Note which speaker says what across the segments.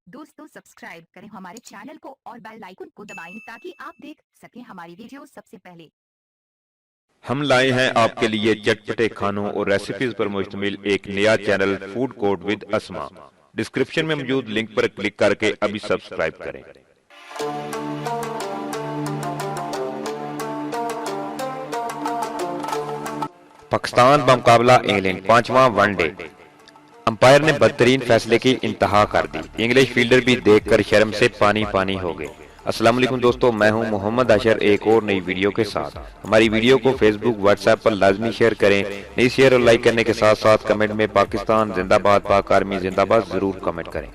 Speaker 1: दोस्तों सब्सक्राइब करें हमारे चैनल को और बेल आइकन को दबाएं ताकि आप देख सकें हमारी वीडियो सबसे पहले।
Speaker 2: हम लाए हैं आपके लिए चटपटे खानों और रेसिपीज पर मुश्तमिल एक नया channel food court with Asma. Description में मौजूद लिंक पर क्लिक करके अभी सब्सक्राइब करें। पाकिस्तान बमुकाबला इंग्लैंड पांचवां वनडे। अंपायर ने बदतरीन फैसले की इंतहा कर दी। इंग्लिश फील्डर भी देखकर शर्म से पानी पानी हो गए। अस्सलाम वालेकुम दोस्तों, मैं हूं मोहम्मद अशर एक और नई वीडियो के साथ। हमारी वीडियो को फेसबुक व्हाट्सएप पर लाजमी शेयर करें। नई शेयर और लाइक करने के साथ साथ कमेंट में पाकिस्तान जिंदाबाद, पाक आर्मी जिंदाबाद जरूर कमेंट करें।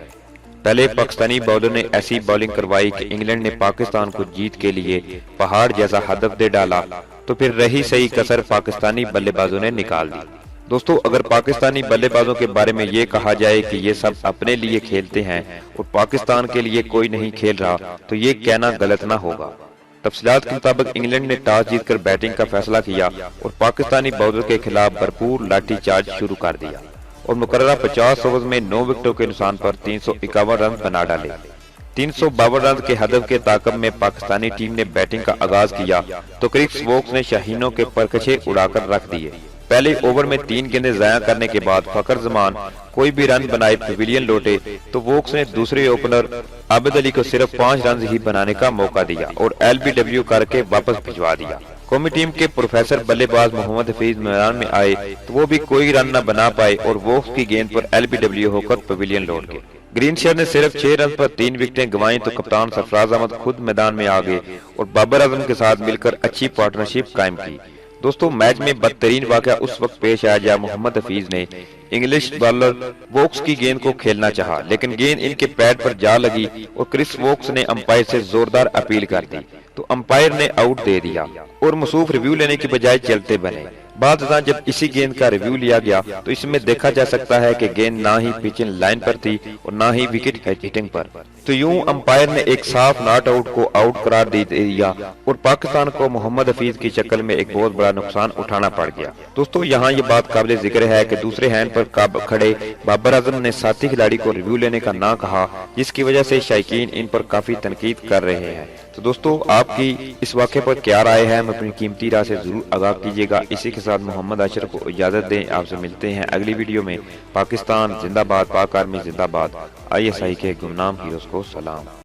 Speaker 2: पहले पाकिस्तानी बॉलर ने ऐसी बॉलिंग करवाई कि इंग्लैंड ने पाकिस्तान को जीत के लिए पहाड़ जैसा हदफ दे डाला, तो फिर रही सही कसर पाकिस्तानी बल्लेबाजों ने निकाल दी। दोस्तों, अगर पाकिस्तानी बल्लेबाजों के बारे में ये कहा जाए कि ये सब अपने लिए खेलते हैं और पाकिस्तान के लिए कोई नहीं खेल रहा, तो ये कहना गलत ना होगा। तफसीलात के मुताबिक इंग्लैंड ने टॉस जीतकर बैटिंग का फैसला किया और पाकिस्तानी बॉलर के खिलाफ भरपूर लाठीचार्ज शुरू कर दिया और मुकर्ररा 50 ओवर में 9 विकेटों के नुकसान पर 351 रन बना डाले। 352 रन के हदफ के ताकब में पाकिस्तानी टीम ने बैटिंग का आगाज किया तो क्रिस वोक्स ने शाहीनों के परखचे उड़ाकर रख दिए। पहले ओवर में 3 गेंदें जाया करने के बाद फखर जमान कोई भी रन बनाए पवेलियन लौटे तो वोक्स ने दूसरे ओपनर आबिद अली को सिर्फ 5 रन ही बनाने का मौका दिया और LBW करके वापस भिजवा दिया। कौमी टीम के प्रोफेसर बल्लेबाज मोहम्मद हफीज मैदान में आए तो वो भी कोई रन न बना पाए और वोक्स की गेंद पर LBW होकर पवेलियन लौट गए। ग्रीनशर ने सिर्फ 6 रन पर 3 विकेटें गंवाई तो कप्तान सरफराज अहमद खुद मैदान में आ गए और बाबर आजम के साथ मिलकर अच्छी पार्टनरशिप कायम की। दोस्तों, मैच में बदतरीन वाकया उस वक्त पेश आया जब मोहम्मद हफीज ने इंग्लिश बॉलर वोक्स की गेंद को खेलना चाहा, लेकिन गेंद इनके पैड पर जा लगी और क्रिस वोक्स ने अंपायर से जोरदार अपील कर दी तो अंपायर ने आउट दे दिया और मसूफ रिव्यू लेने की बजाय चलते बने। बाद जब इसी गेंद का रिव्यू लिया गया तो इसमें देखा जा सकता है कि गेंद ना ही पिचिंग लाइन पर थी और ना ही विकेट हिटिंग पर, तो यूं अंपायर ने एक साफ नॉट आउट को आउट करार दे दिया और पाकिस्तान को मोहम्मद हफीज की शक्ल में एक बहुत बड़ा नुकसान उठाना पड़ गया। दोस्तों, यहाँ ये बात काबिल जिक्र है कि दूसरे हैंड पर खड़े बाबर आजम ने साथी खिलाड़ी को रिव्यू लेने का ना कहा, जिसकी वजह से शायकीन इन पर काफी तनकीद कर रहे हैं। तो दोस्तों, आपकी इस वाक़े पर क्या राय है, हमें अपनी कीमती राय से जरूर आगाह कीजिएगा। इसी के साथ मोहम्मद अशर को इजाजत दें। आपसे मिलते हैं अगली वीडियो में। पाकिस्तान जिंदाबाद, पाक आर्मी जिंदाबाद। ISI के गुमनाम हीरोज को सलाम।